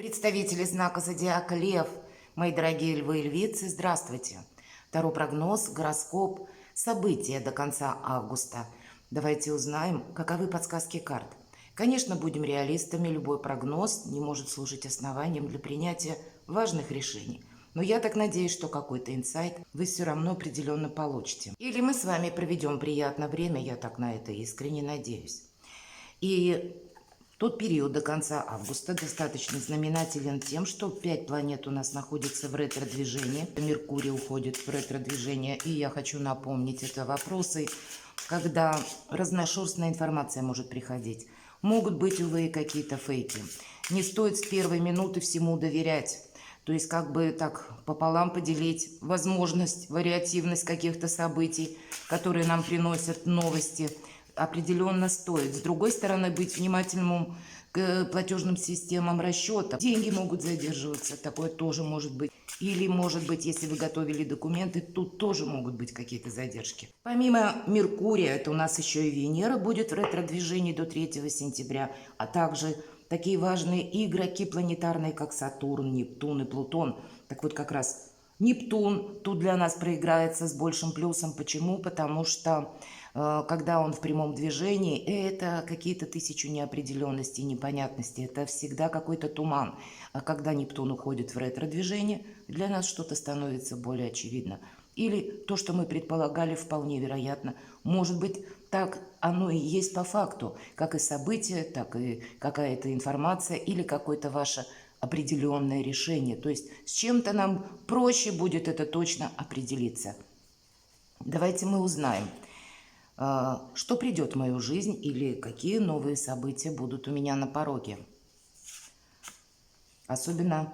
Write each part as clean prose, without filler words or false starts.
Представители знака зодиака Лев, мои дорогие львы и львицы, здравствуйте. Таро прогноз, гороскоп, события до конца августа. Давайте узнаем, каковы подсказки карт. Конечно, будем реалистами, любой прогноз не может служить основанием для принятия важных решений. Но я так надеюсь, что какой-то инсайт вы все равно определенно получите. Или мы с вами проведем приятное время, я так на это искренне надеюсь. И тот период до конца августа достаточно знаменателен тем, что 5 планет у нас находятся в ретро-движении. Меркурий уходит в ретро-движение, и я хочу напомнить, это вопросы, когда разношерстная информация может приходить. Могут быть, увы, какие-то фейки. Не стоит с первой минуты всему доверять. То есть как бы так пополам поделить возможность, вариативность каких-то событий, которые нам приносят новости, определенно стоит. С другой стороны, быть внимательным к платежным системам расчета. Деньги могут задерживаться, такое тоже может быть. Или, может быть, если вы готовили документы, тут тоже могут быть какие-то задержки. Помимо Меркурия, это у нас еще и Венера будет в ретро-движении до 3 сентября, а также такие важные игроки планетарные, как Сатурн, Нептун и Плутон. Так вот, как раз Нептун тут для нас проиграется с большим плюсом. Почему? Потому что когда он в прямом движении, это какие-то тысячу неопределенностей, непонятностей. Это всегда какой-то туман. А когда Нептун уходит в ретро-движение, для нас что-то становится более очевидно. Или то, что мы предполагали, вполне вероятно. Может быть, так оно и есть по факту. Как и события, так и какая-то информация или какое-то ваше определенное решение. То есть с чем-то нам проще будет это точно определиться. Давайте мы узнаем, что придет в мою жизнь или какие новые события будут у меня на пороге. Особенно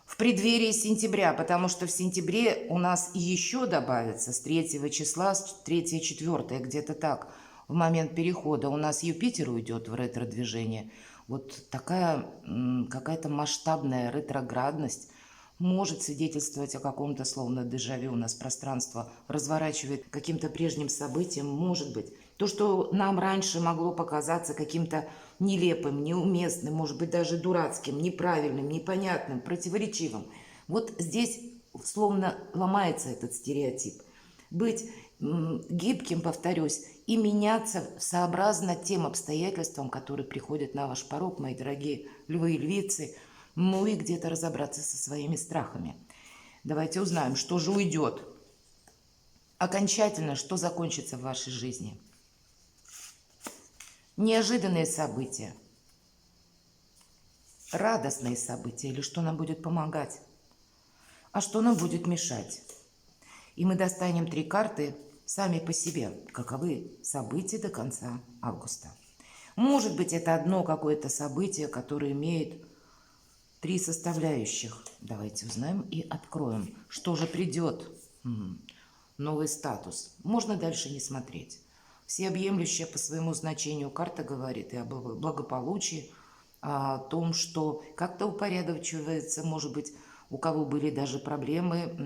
в преддверии сентября, потому что в сентябре у нас еще добавится с 3 числа, с 3-4, где-то так, в момент перехода у нас Юпитер уйдет в ретро-движение. Вот такая какая-то масштабная ретроградность может свидетельствовать о каком-то словно дежавю. У нас пространство разворачивает каким-то прежним событием. Может быть, то, что нам раньше могло показаться каким-то нелепым, неуместным, может быть, даже дурацким, неправильным, непонятным, противоречивым. Вот здесь словно ломается этот стереотип. Быть гибким, повторюсь, и меняться сообразно тем обстоятельствам, которые приходят на ваш порог, мои дорогие львы и львицы. Ну и где-то разобраться со своими страхами. Давайте узнаем, что же уйдет. Окончательно, что закончится в вашей жизни. Неожиданные события. Радостные события. Или что нам будет помогать. А что нам будет мешать. И мы достанем 3 карты сами по себе. Каковы события до конца августа. Может быть, это одно какое-то событие, которое имеет 3 составляющих. Давайте узнаем и откроем. Что же придет? Новый статус. Можно дальше не смотреть. Всеобъемлющая по своему значению карта говорит и об благополучии, о том, что как-то упорядочивается, может быть, у кого были даже проблемы,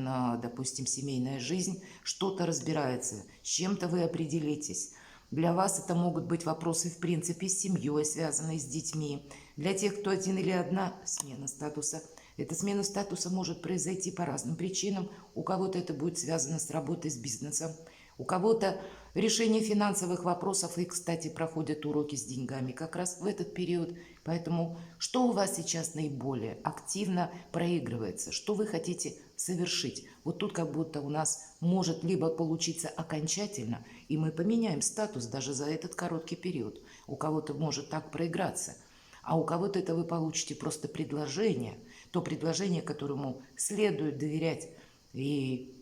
допустим, семейная жизнь, что-то разбирается, с чем-то вы определитесь. Для вас это могут быть вопросы, в принципе, с семьей, связанные с детьми. Для тех, кто один или одна, смена статуса. Эта смена статуса может произойти по разным причинам. У кого-то это будет связано с работой, с бизнесом. У кого-то решение финансовых вопросов. И, кстати, проходят уроки с деньгами как раз в этот период. Поэтому что у вас сейчас наиболее активно проигрывается? Что вы хотите совершить? Вот тут как будто у нас может либо получиться окончательно, и мы поменяем статус даже за этот короткий период. У кого-то может так проиграться. А у кого-то это вы получите просто предложение, то предложение, которому следует доверять. И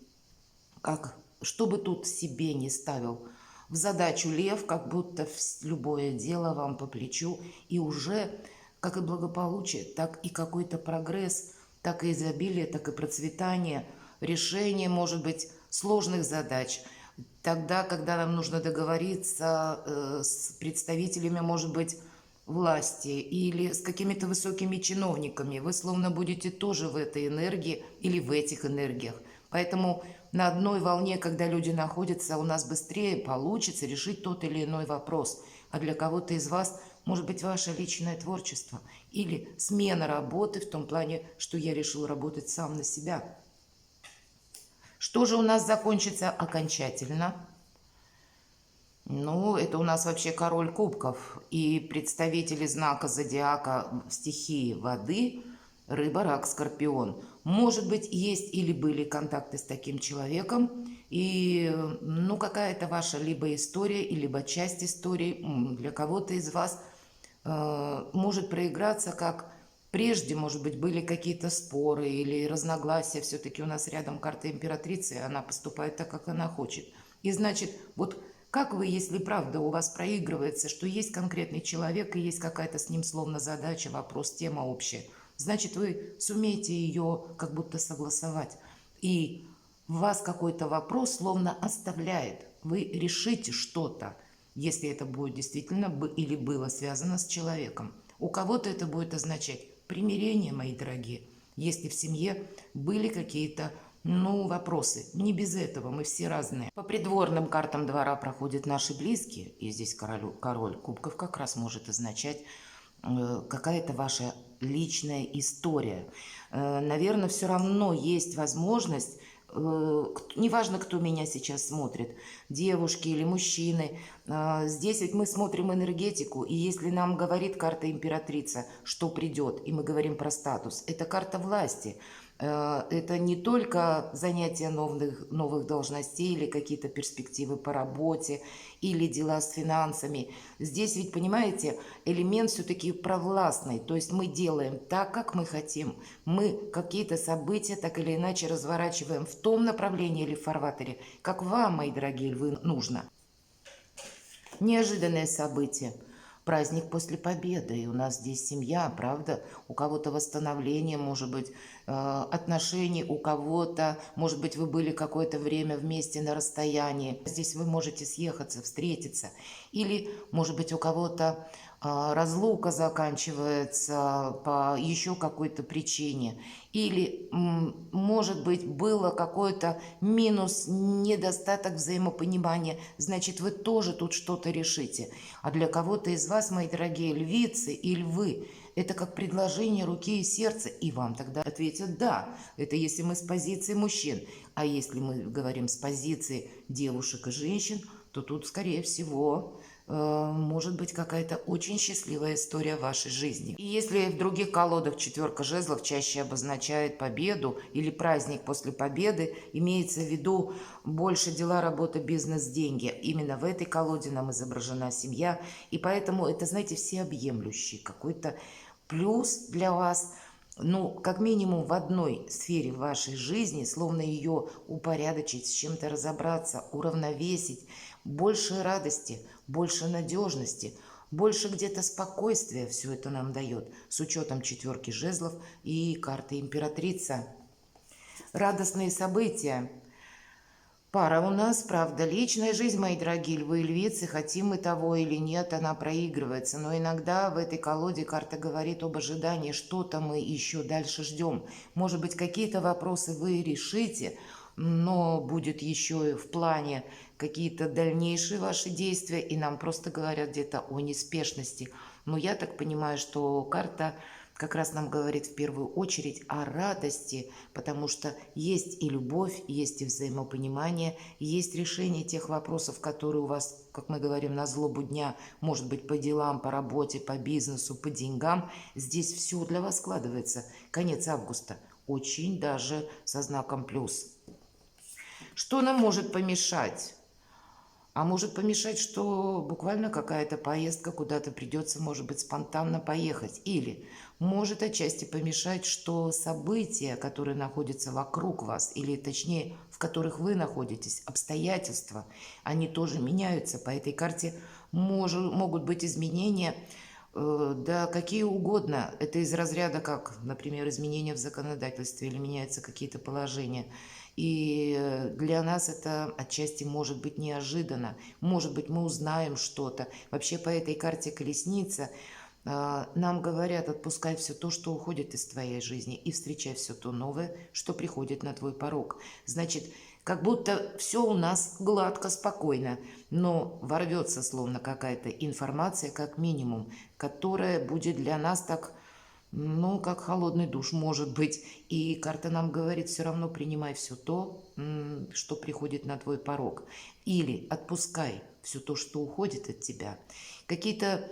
что бы тут себе не ставил в задачу лев, как будто любое дело вам по плечу, и уже как и благополучие, так и какой-то прогресс, так и изобилие, так и процветание, решение, может быть, сложных задач. Тогда, когда нам нужно договориться с представителями, может быть, власти или с какими-то высокими чиновниками, вы словно будете тоже в этой энергии или в этих энергиях. Поэтому на одной волне, когда люди находятся, у нас быстрее получится решить тот или иной вопрос. А для кого-то из вас может быть, ваше личное творчество или смена работы в том плане, что я решил работать сам на себя. Что же у нас закончится окончательно? Ну, это у нас вообще король кубков и представители знака зодиака стихии воды, рыба, рак, скорпион. Может быть, есть или были контакты с таким человеком, и, ну, какая-то ваша либо история, либо часть истории для кого-то из вас может проиграться, как прежде, может быть, были какие-то споры или разногласия. Все-таки у нас рядом карта императрицы, и она поступает так, как она хочет. И значит, вот как вы, если правда у вас проигрывается, что есть конкретный человек и есть какая-то с ним словно задача, вопрос, тема общая, значит, вы сумеете ее как будто согласовать. И вас какой-то вопрос словно оставляет. Вы решите что-то, если это будет действительно или было связано с человеком. У кого-то это будет означать примирение, мои дорогие. Если в семье были какие-то вопросы. Не без этого, мы все разные. По придворным картам двора проходят наши близкие, и здесь король кубков как раз может означать какая-то ваша личная история. Наверное, все равно есть возможность, неважно, кто меня сейчас смотрит, девушки или мужчины, здесь ведь мы смотрим энергетику, и если нам говорит карта императрица, что придет, и мы говорим про статус, это карта власти. Это не только занятие новых должностей или какие-то перспективы по работе или дела с финансами. Здесь ведь, понимаете, элемент все-таки провластный. То есть мы делаем так, как мы хотим. Мы какие-то события так или иначе разворачиваем в том направлении или в фарватере, как вам, мои дорогие львы, нужно. Неожиданное событие. Праздник после победы, и у нас здесь семья, правда? У кого-то восстановление, может быть, отношений, у кого-то, может быть, вы были какое-то время вместе на расстоянии. Здесь вы можете съехаться, встретиться. Или, может быть, у кого-то разлука заканчивается по еще какой-то причине. Или, может быть, было какой-то минус, недостаток взаимопонимания. Значит, вы тоже тут что-то решите. А для кого-то из вас, мои дорогие львицы и львы, это как предложение руки и сердца. И вам тогда ответят «да». Это если мы с позиции мужчин. А если мы говорим с позиции девушек и женщин, то тут, скорее всего, может быть какая-то очень счастливая история в вашей жизни. И если в других колодах четверка жезлов чаще обозначает победу или праздник после победы, имеется в виду больше дела, работа, бизнес, деньги. Именно в этой колоде нам изображена семья, и поэтому это, знаете, всеобъемлющий какой-то плюс для вас. Как минимум в одной сфере вашей жизни, словно ее упорядочить, с чем-то разобраться, уравновесить, больше радости, больше надежности, больше где-то спокойствия все это нам дает, с учетом четверки жезлов и карты императрица. Радостные события. Пара у нас, правда, личная жизнь, мои дорогие львы и львицы, хотим мы того или нет, она проигрывается. Но иногда в этой колоде карта говорит об ожидании, что-то мы еще дальше ждем. Может быть, какие-то вопросы вы решите, но будет еще и в плане какие-то дальнейшие ваши действия, и нам просто говорят где-то о неспешности. Но я так понимаю, что карта как раз нам говорит в первую очередь о радости, потому что есть и любовь, есть и взаимопонимание, есть решение тех вопросов, которые у вас, как мы говорим, на злобу дня, может быть, по делам, по работе, по бизнесу, по деньгам. Здесь все для вас складывается. Конец августа. Очень даже со знаком плюс. Что нам может помешать? А может помешать, что буквально какая-то поездка куда-то придется, может быть, спонтанно поехать. Или может отчасти помешать, что события, которые находятся вокруг вас, или точнее, в которых вы находитесь, обстоятельства, они тоже меняются. По этой карте могут быть изменения, да какие угодно. Это из разряда, как, например, изменения в законодательстве или меняются какие-то положения. И для нас это отчасти может быть неожиданно. Может быть, мы узнаем что-то. Вообще по этой карте колесница нам говорят: отпускай все то, что уходит из твоей жизни, и встречай все то новое, что приходит на твой порог. Значит, Как будто все у нас гладко, спокойно, но ворвется словно какая-то информация, как минимум, которая будет для нас так, ну, как холодный душ, может быть. И карта нам говорит, все равно принимай все то, что приходит на твой порог. Или отпускай все то, что уходит от тебя. Какие-то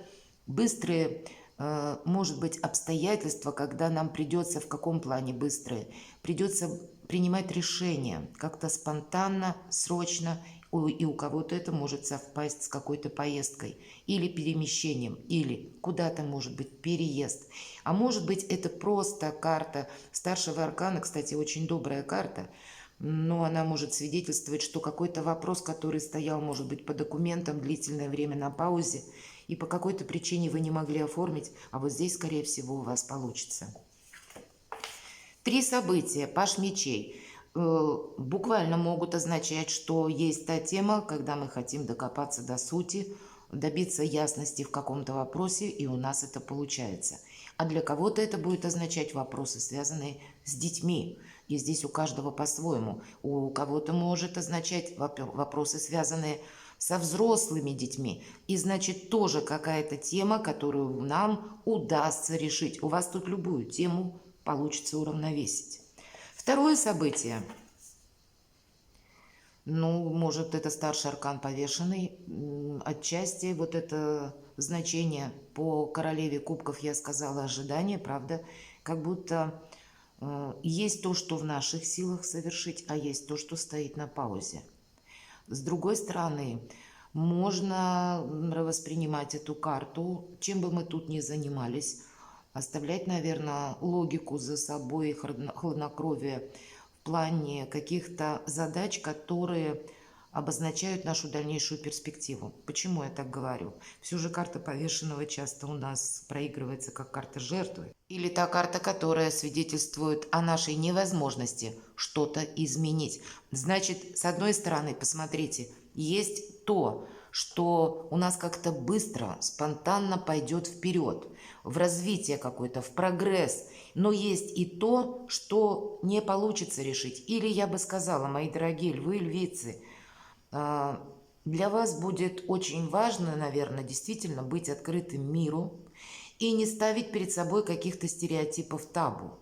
быстрые, может быть, обстоятельства, когда нам придется, в каком плане быстрые, придется принимать решения как-то спонтанно, срочно, и у кого-то это может совпасть с какой-то поездкой или перемещением, или куда-то может быть переезд. А может быть это просто карта старшего аркана, кстати, очень добрая карта, но она может свидетельствовать, что какой-то вопрос, который стоял, может быть, по документам длительное время на паузе, и по какой-то причине вы не могли оформить, а вот здесь, скорее всего, у вас получится. 3 события, паж мечей, буквально могут означать, что есть та тема, когда мы хотим докопаться до сути, добиться ясности в каком-то вопросе, и у нас это получается. А для кого-то это будет означать вопросы, связанные с детьми. И здесь у каждого по-своему. У кого-то может означать вопросы, связанные со взрослыми детьми. И значит, тоже какая-то тема, которую нам удастся решить. У вас тут любую тему получится уравновесить. Второе событие. Ну, может, это старший аркан повешенный. Отчасти вот это значение по королеве кубков я сказала ожидание, правда? Как будто есть то, что в наших силах совершить, а есть то, что стоит на паузе. С другой стороны, можно воспринимать эту карту, чем бы мы тут ни занимались, оставлять, наверное, логику за собой, хладнокровие в плане каких-то задач, которые обозначают нашу дальнейшую перспективу. Почему я так говорю? Все же карта повешенного часто у нас проигрывается как карта жертвы. Или та карта, которая свидетельствует о нашей невозможности что-то изменить. Значит, с одной стороны, посмотрите, есть то, что у нас как-то быстро, спонтанно пойдет вперед, в развитие какое-то, в прогресс. Но есть и то, что не получится решить. Или я бы сказала, мои дорогие львы и львицы, для вас будет очень важно, наверное, действительно быть открытым миру и не ставить перед собой каких-то стереотипов табу.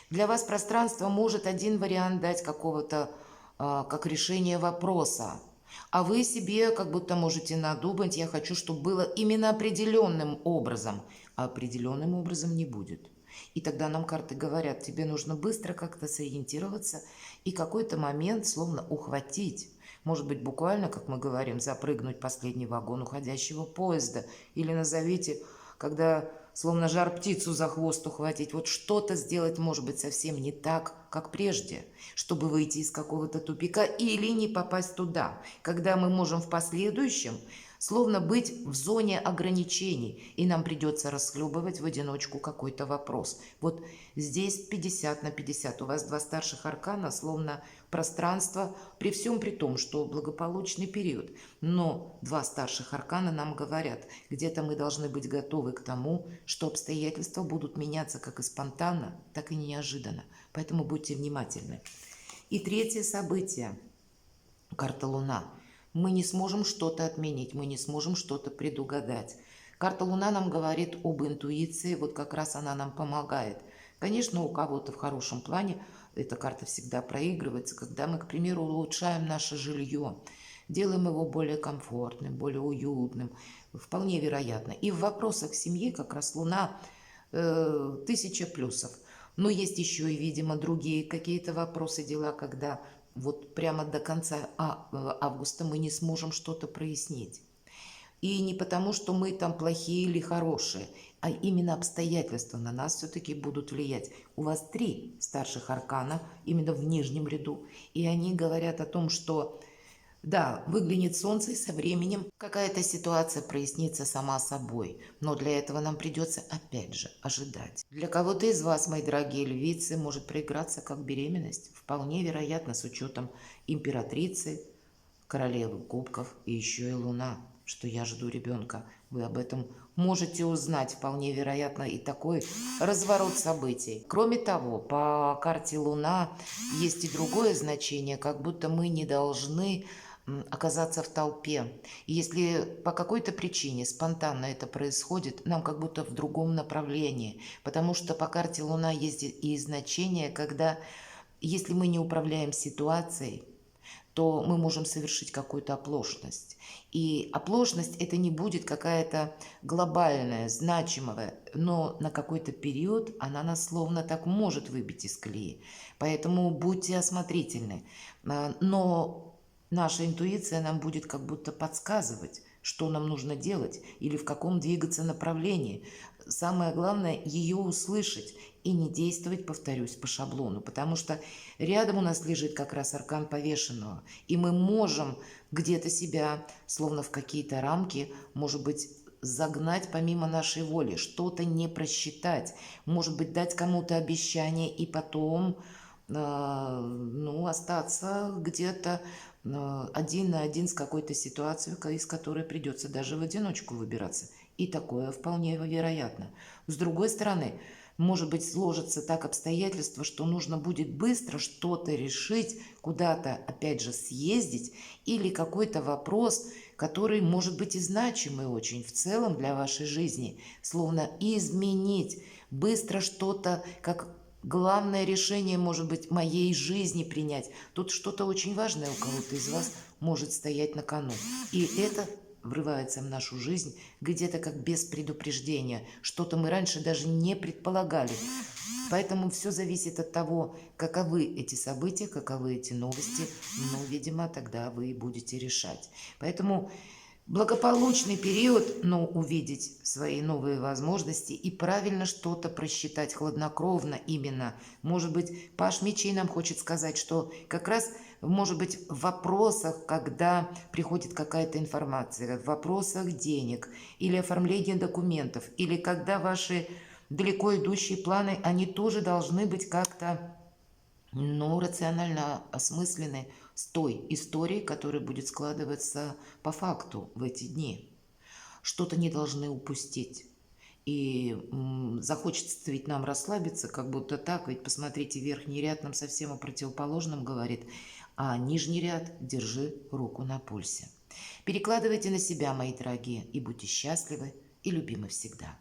Для вас пространство может один вариант дать какого-то, как решение вопроса, а вы себе как будто можете надумать, я хочу, чтобы было именно определенным образом, а определенным образом не будет. И тогда нам карты говорят, тебе нужно быстро как-то сориентироваться и какой-то момент словно ухватить. Может быть, буквально, как мы говорим, запрыгнуть в последний вагон уходящего поезда. Или назовите, когда словно жар птицу за хвост ухватить. Вот что-то сделать может быть совсем не так, как прежде, чтобы выйти из какого-то тупика или не попасть туда, когда мы можем в последующем словно быть в зоне ограничений, и нам придется расхлебывать в одиночку какой-то вопрос. Вот здесь 50 на 50. У вас 2 старших аркана, словно пространство, при всем при том, что благополучный период. Но 2 старших аркана нам говорят, где-то мы должны быть готовы к тому, что обстоятельства будут меняться как и спонтанно, так и неожиданно. Поэтому будьте внимательны. И третье событие. Карта Луна. Мы не сможем что-то отменить, мы не сможем что-то предугадать. Карта Луна нам говорит об интуиции, вот как раз она нам помогает. Конечно, у кого-то в хорошем плане эта карта всегда проигрывается, когда мы, к примеру, улучшаем наше жилье, делаем его более комфортным, более уютным, вполне вероятно. И в вопросах семьи как раз Луна 1000 плюсов. Но есть еще и, видимо, другие какие-то вопросы, дела, когда вот прямо до конца августа мы не сможем что-то прояснить. И не потому, что мы там плохие или хорошие, а именно обстоятельства на нас все-таки будут влиять. У вас 3 старших аркана именно в нижнем ряду, и они говорят о том, что да, выглянет солнце, и со временем какая-то ситуация прояснится сама собой. Но для этого нам придется опять же ожидать. Для кого-то из вас, мои дорогие львицы, может проиграться как беременность. Вполне вероятно, с учетом императрицы, королевы кубков и еще и Луна, что я жду ребенка. Вы об этом можете узнать, вполне вероятно, и такой разворот событий. Кроме того, по карте Луна есть и другое значение, как будто мы не должны оказаться в толпе. И если по какой-то причине спонтанно это происходит, нам как будто в другом направлении, потому что по карте Луна есть и значение, когда если мы не управляем ситуацией, то мы можем совершить какую-то оплошность. И оплошность это не будет какая-то глобальная, значимая, но на какой-то период она нас словно так может выбить из колеи. Поэтому будьте осмотрительны. Но наша интуиция нам будет как будто подсказывать, что нам нужно делать или в каком двигаться направлении. Самое главное ее услышать и не действовать, повторюсь, по шаблону, потому что рядом у нас лежит как раз аркан повешенного, и мы можем где-то себя, словно в какие-то рамки, может быть, загнать помимо нашей воли, что-то не просчитать, может быть, дать кому-то обещание и потом остаться где-то один на один с какой-то ситуацией, из которой придется даже в одиночку выбираться. И такое вполне вероятно. С другой стороны, может быть, сложатся так обстоятельства, что нужно будет быстро что-то решить, куда-то, опять же, съездить, или какой-то вопрос, который может быть и значимый очень в целом для вашей жизни, словно изменить, быстро что-то, как главное решение, может быть, моей жизни принять. Тут что-то очень важное у кого-то из вас может стоять на кону. И это врывается в нашу жизнь где-то как без предупреждения. Что-то мы раньше даже не предполагали. Поэтому все зависит от того, каковы эти события, каковы эти новости. Ну, видимо, тогда вы будете решать. Поэтому благополучный период, но увидеть свои новые возможности и правильно что-то просчитать хладнокровно именно. Может быть, Паш Мечей нам хочет сказать, что как раз, может быть, в вопросах, когда приходит какая-то информация, в вопросах денег или оформления документов, или когда ваши далеко идущие планы, они тоже должны быть как-то рационально осмыслены с той историей, которая будет складываться по факту в эти дни. Что-то не должны упустить. И захочется ведь нам расслабиться, как будто так, ведь посмотрите, верхний ряд нам совсем о противоположном говорит, а нижний ряд держи руку на пульсе. Перекладывайте на себя, мои дорогие, и будьте счастливы и любимы всегда.